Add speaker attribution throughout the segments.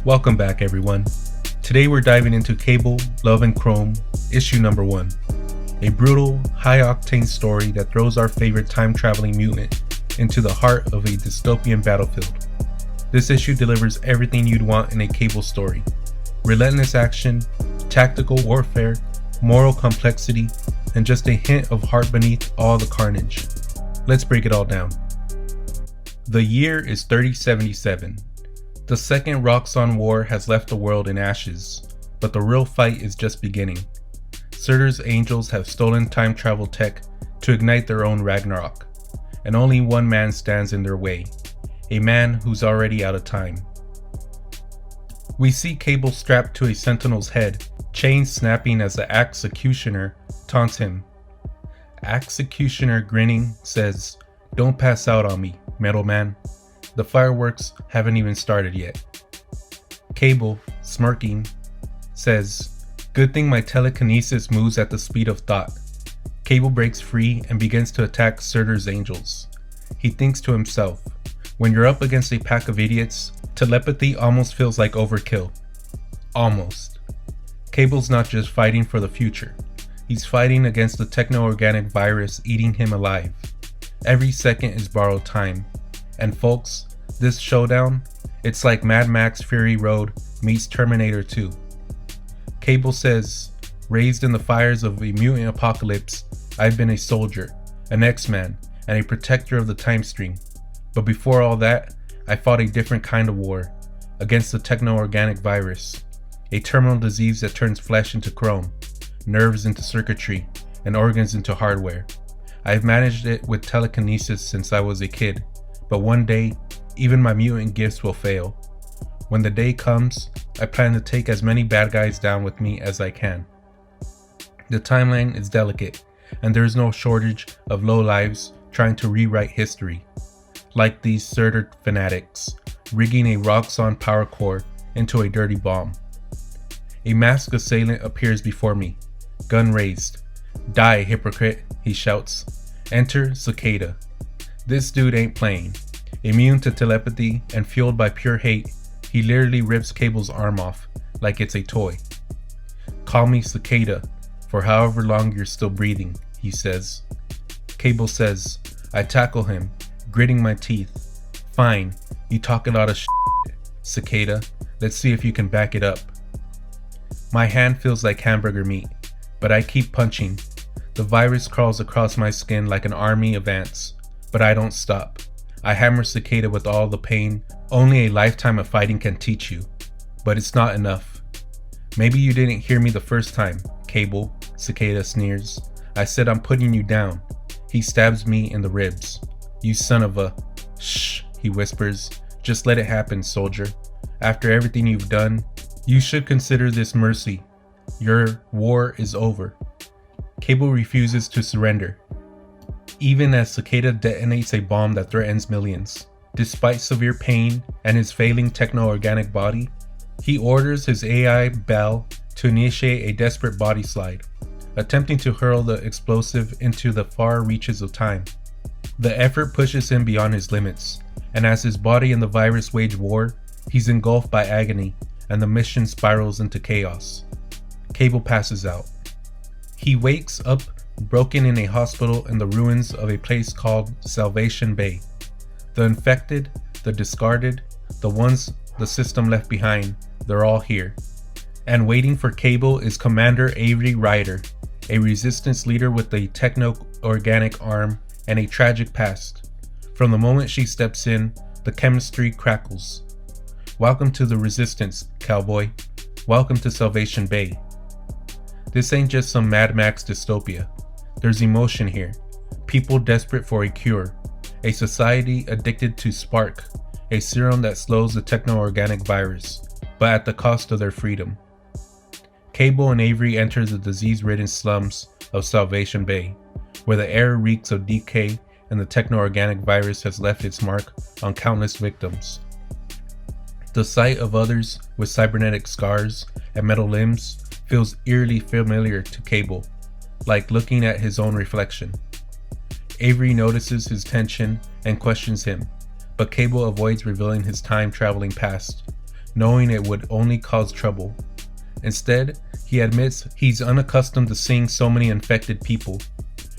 Speaker 1: Welcome back, everyone. Today we're diving into Cable, Love and Chrome, issue number 1. A brutal, high-octane story that throws our favorite time-traveling mutant into the heart of a dystopian battlefield. This issue delivers everything you'd want in a Cable story. Relentless action, tactical warfare, moral complexity, and just a hint of heart beneath all the carnage. Let's break it all down. The year is 3077. The second Roxxon War has left the world in ashes, but the real fight is just beginning. Surtur's angels have stolen time travel tech to ignite their own Ragnarok, and only one man stands in their way, a man who's already out of time. We see Cable strapped to a sentinel's head, chains snapping as the Executioner taunts him. Executioner, grinning, says, "Don't pass out on me, Metal Man. The fireworks haven't even started yet." Cable, smirking, says, "Good thing my telekinesis moves at the speed of thought." Cable breaks free and begins to attack Surtur's angels. He thinks to himself, when you're up against a pack of idiots, telepathy almost feels like overkill. Almost. Cable's not just fighting for the future. He's fighting against the Techno-Organic virus eating him alive. Every second is borrowed time. And folks, this showdown, it's like Mad Max Fury Road meets Terminator 2. Cable says, "Raised in the fires of a mutant apocalypse, I've been a soldier, an X-Man, and a protector of the time stream. But before all that, I fought a different kind of war, against the Techno-Organic virus, a terminal disease that turns flesh into chrome, nerves into circuitry, and organs into hardware. I've managed it with telekinesis since I was a kid, but one day, even my mutant gifts will fail. When the day comes, I plan to take as many bad guys down with me as I can." The timeline is delicate, and there is no shortage of lowlives trying to rewrite history, like these Surtur fanatics, rigging a Roxxon power core into a dirty bomb. A masked assailant appears before me, gun raised. "Die, hypocrite," he shouts. Enter Cicada. This dude ain't playing. Immune to telepathy and fueled by pure hate, he literally rips Cable's arm off like it's a toy. "Call me Cicada for however long you're still breathing," he says. Cable says, I tackle him, gritting my teeth. "Fine, you talk a lot of shit, Cicada. Let's see if you can back it up." My hand feels like hamburger meat, but I keep punching. The virus crawls across my skin like an army of ants, but I don't stop. I hammer Cicada with all the pain only a lifetime of fighting can teach you, but it's not enough. "Maybe you didn't hear me the first time, Cable," Cicada sneers. "I said I'm putting you down." He stabs me in the ribs. "You son of a..." "Shh," he whispers. "Just let it happen, soldier. After everything you've done, you should consider this mercy. Your war is over." Cable refuses to surrender, even as Cicada detonates a bomb that threatens millions. Despite severe pain and his failing techno-organic body, he orders his AI Bell to initiate a desperate body slide, attempting to hurl the explosive into the far reaches of time. The effort pushes him beyond his limits, and as his body and the virus wage war, he's engulfed by agony, and the mission spirals into chaos. Cable passes out. He wakes up broken in a hospital in the ruins of a place called Salvation Bay. The infected, the discarded, the ones the system left behind, they're all here. And waiting for Cable is Commander Avery Ryder, a resistance leader with a techno-organic arm and a tragic past. From the moment she steps in, the chemistry crackles. "Welcome to the resistance, cowboy. Welcome to Salvation Bay." This ain't just some Mad Max dystopia. There's emotion here. People desperate for a cure. A society addicted to Spark, a serum that slows the techno-organic virus, but at the cost of their freedom. Cable and Avery enter the disease-ridden slums of Salvation Bay, where the air reeks of decay and the techno-organic virus has left its mark on countless victims. The sight of others with cybernetic scars and metal limbs feels eerily familiar to Cable, like looking at his own reflection. Avery notices his tension and questions him, but Cable avoids revealing his time-traveling past, knowing it would only cause trouble. Instead, he admits he's unaccustomed to seeing so many infected people.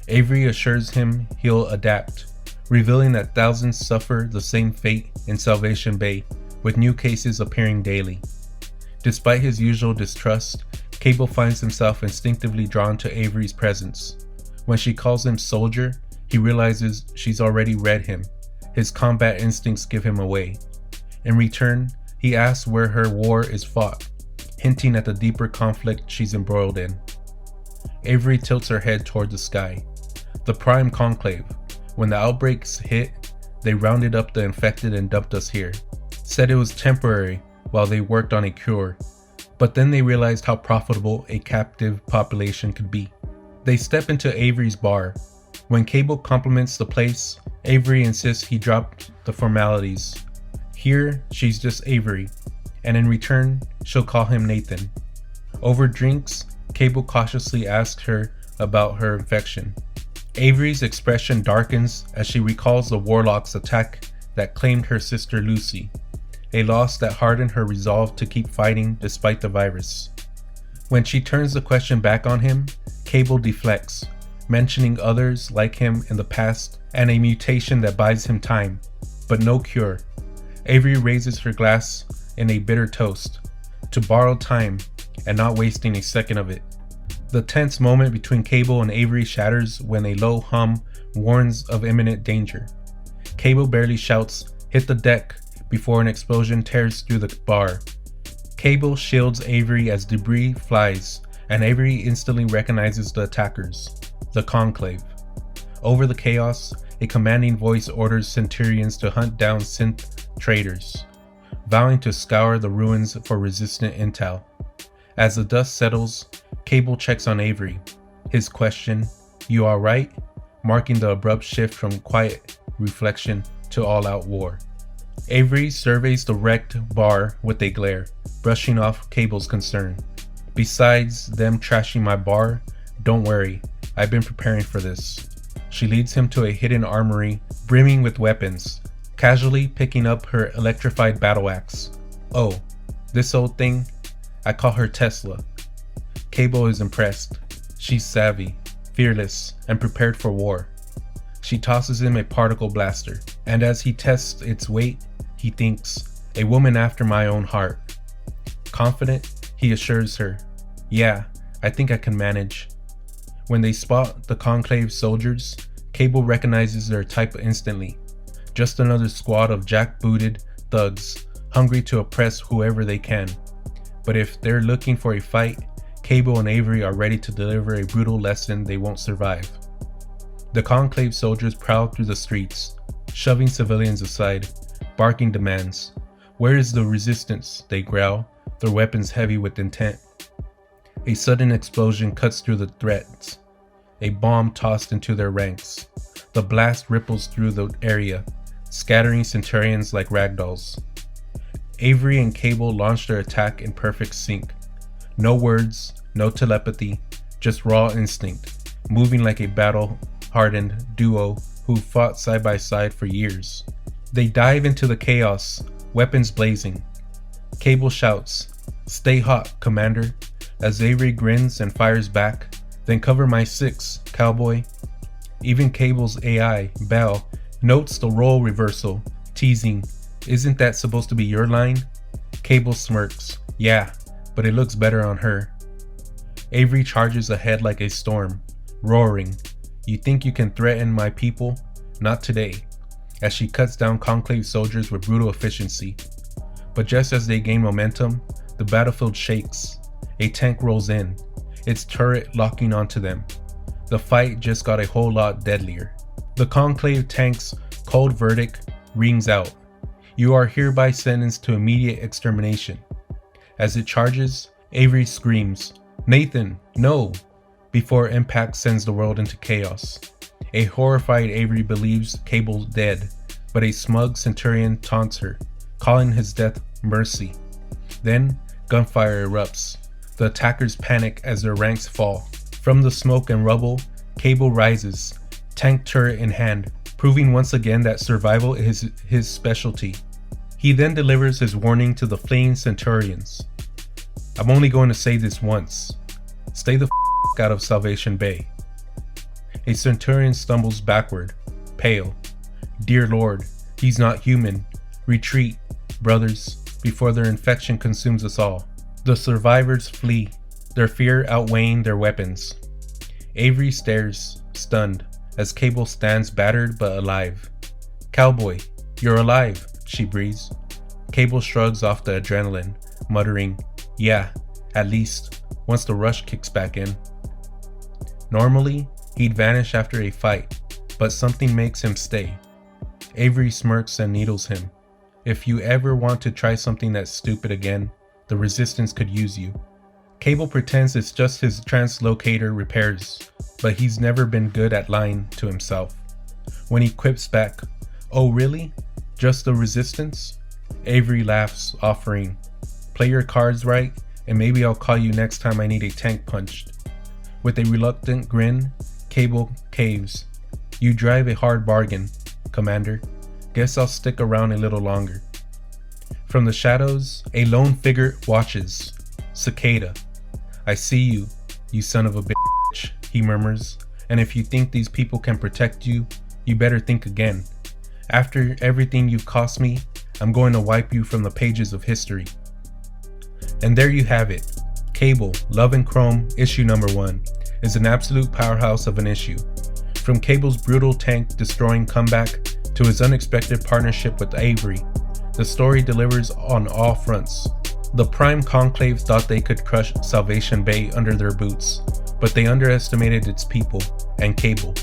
Speaker 1: Avery assures him he'll adapt, revealing that thousands suffer the same fate in Salvation Bay, with new cases appearing daily. Despite his usual distrust, Cable finds himself instinctively drawn to Avery's presence. When she calls him soldier, he realizes she's already read him. His combat instincts give him away. In return, he asks where her war is fought, hinting at the deeper conflict she's embroiled in. Avery tilts her head toward the sky. The Prime Conclave. When the outbreaks hit, they rounded up the infected and dumped us here. Said it was temporary while they worked on a cure, but then they realized how profitable a captive population could be. They step into Avery's bar. When Cable compliments the place, Avery insists he dropped the formalities. Here, she's just Avery, and in return, she'll call him Nathan. Over drinks, Cable cautiously asks her about her infection. Avery's expression darkens as she recalls the Warlock's attack that claimed her sister Lucy, a loss that hardened her resolve to keep fighting despite the virus. When she turns the question back on him, Cable deflects, mentioning others like him in the past and a mutation that buys him time, but no cure. Avery raises her glass in a bitter toast, to borrow time and not wasting a second of it. The tense moment between Cable and Avery shatters when a low hum warns of imminent danger. Cable barely shouts, "Hit the deck," before an explosion tears through the bar. Cable shields Avery as debris flies, and Avery instantly recognizes the attackers, the Conclave. Over the chaos, a commanding voice orders Centurions to hunt down synth traitors, vowing to scour the ruins for resistant intel. As the dust settles, Cable checks on Avery. His question, "You alright?" marking the abrupt shift from quiet reflection to all-out war. Avery surveys the wrecked bar with a glare, brushing off Cable's concern. "Besides them trashing my bar, don't worry, I've been preparing for this." She leads him to a hidden armory brimming with weapons, casually picking up her electrified battle axe. "Oh, this old thing? I call her Tesla." Cable is impressed. She's savvy, fearless, and prepared for war. She tosses him a particle blaster, and as he tests its weight, he thinks, "A woman after my own heart." Confident, he assures her, "Yeah, I think I can manage." When they spot the Conclave soldiers, Cable recognizes their type instantly. Just another squad of jackbooted thugs, hungry to oppress whoever they can. But if they're looking for a fight, Cable and Avery are ready to deliver a brutal lesson they won't survive. The Conclave soldiers prowl through the streets, shoving civilians aside, barking demands. "Where is the resistance?" they growl, their weapons heavy with intent. A sudden explosion cuts through the threats, a bomb tossed into their ranks. The blast ripples through the area, scattering Centurions like ragdolls. Avery and Cable launch their attack in perfect sync. No words, no telepathy, just raw instinct, moving like a battle-hardened duo who fought side by side for years. They dive into the chaos, weapons blazing. Cable shouts, "Stay hot, Commander," as Avery grins and fires back. "Then cover my six, cowboy." Even Cable's AI, Bell, notes the role reversal, teasing, "Isn't that supposed to be your line?" Cable smirks, "Yeah, but it looks better on her." Avery charges ahead like a storm, roaring, "You think you can threaten my people? Not today," as she cuts down Conclave soldiers with brutal efficiency. But just as they gain momentum, the battlefield shakes. A tank rolls in, its turret locking onto them. The fight just got a whole lot deadlier. The Conclave tank's cold verdict rings out. "You are hereby sentenced to immediate extermination." As it charges, Avery screams, "Nathan, no!" before impact sends the world into chaos. A horrified Avery believes Cable's dead, but a smug Centurion taunts her, calling his death mercy. Then, gunfire erupts. The attackers panic as their ranks fall. From the smoke and rubble, Cable rises, tank turret in hand, proving once again that survival is his specialty. He then delivers his warning to the fleeing Centurions. I'm only going to say this once. Stay the out of Salvation Bay. A Centurion stumbles backward, pale. Dear Lord, he's not human. Retreat, brothers, before their infection consumes us all. The survivors flee, their fear outweighing their weapons. Avery stares, stunned, as Cable stands battered but alive. Cowboy, you're alive, she breathes. Cable shrugs off the adrenaline, muttering, yeah, at least, once the rush kicks back in. Normally, he'd vanish after a fight, but something makes him stay. Avery smirks and needles him. If you ever want to try something that's stupid again, the Resistance could use you. Cable pretends it's just his translocator repairs, but he's never been good at lying to himself. When he quips back, oh really? Just the Resistance? Avery laughs, offering, play your cards right, and maybe I'll call you next time I need a tank punched. With a reluctant grin, Cable caves. You drive a hard bargain, Commander. Guess I'll stick around a little longer. From the shadows, a lone figure watches. Cicada. I see you, you son of a bitch, he murmurs, and if you think these people can protect you, you better think again. After everything you've cost me, I'm going to wipe you from the pages of history. And there you have it. Cable, Love and Chrome, issue number 1, is an absolute powerhouse of an issue. From Cable's brutal tank-destroying comeback to his unexpected partnership with Avery, the story delivers on all fronts. The Prime Conclave thought they could crush Salvation Bay under their boots, but they underestimated its people and Cable.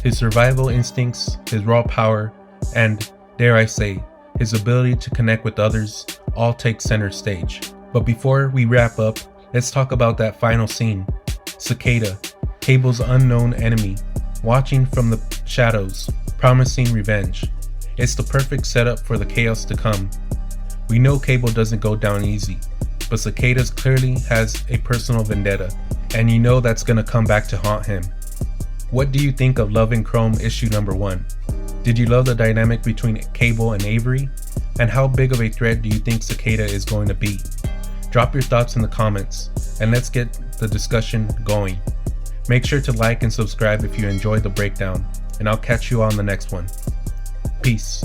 Speaker 1: His survival instincts, his raw power, and, dare I say, his ability to connect with others all take center stage. But before we wrap up, let's talk about that final scene. Cicada, Cable's unknown enemy, watching from the shadows, promising revenge. It's the perfect setup for the chaos to come. We know Cable doesn't go down easy, but Cicada's clearly has a personal vendetta, and you know that's gonna come back to haunt him. What do you think of Love and Chrome issue number 1? Did you love the dynamic between Cable and Avery? And how big of a threat do you think Cicada is going to be? Drop your thoughts in the comments, and let's get the discussion going. Make sure to like and subscribe if you enjoyed the breakdown, and I'll catch you on the next one. Peace.